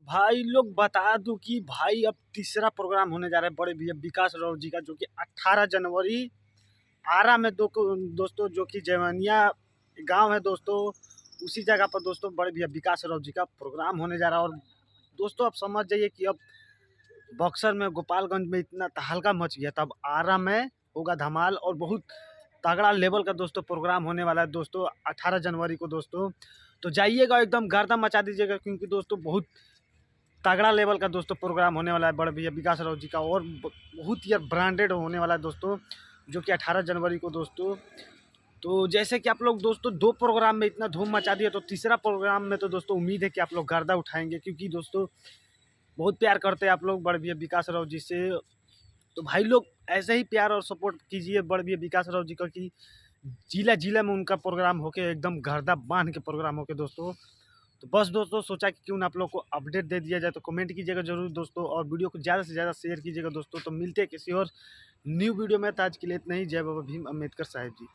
भाई लोग बता दूं कि भाई अब तीसरा प्रोग्राम होने जा रहा है बड़े भैया विकास राव जी का, जो कि 18 जनवरी आरा में दोस्तों, जो कि जैवनिया गांव है दोस्तों, उसी जगह पर दोस्तों बड़े भैया विकास राव जी का प्रोग्राम होने जा रहा है। और दोस्तों आप समझ जाइए कि अब बक्सर में गोपालगंज में इतना तहलका मच गया, तब आरा में होगा धमाल और बहुत तगड़ा लेवल का दोस्तों प्रोग्राम होने वाला है दोस्तों 18 जनवरी को दोस्तों। तो जाइएगा, एकदम गर्दा मचा दीजिएगा, क्योंकि दोस्तों बहुत तगड़ा लेवल का दोस्तों प्रोग्राम होने वाला है बड़े भैया विकास राव जी का, और बहुत ही ब्रांडेड होने वाला है दोस्तों, जो कि 18 जनवरी को दोस्तों। तो जैसे कि आप लोग दोस्तों 2 प्रोग्राम में इतना धूम मचा दिया, तो तीसरा प्रोग्राम में तो दोस्तों उम्मीद है कि आप लोग गर्दा उठाएंगे, क्योंकि दोस्तों बहुत प्यार करते हैं आप लोग बड़े भैया विकास राव जी से। तो भाई लोग ऐसे ही प्यार और सपोर्ट कीजिए बड़े भैया विकास राव जी का, कि जिला जिला में उनका प्रोग्राम होके एकदम गर्दा बांध के प्रोग्राम होके दोस्तों। तो बस दोस्तों सोचा कि क्यों ना आप लोग को अपडेट दे दिया जाए, तो कमेंट कीजिएगा जरूर दोस्तों, और वीडियो को ज़्यादा से ज़्यादा शेयर कीजिएगा दोस्तों। तो मिलते हैं किसी और न्यू वीडियो में, तो आज के लिए इतना ही। जय बाबा भीम अम्बेडकर साहिब जी।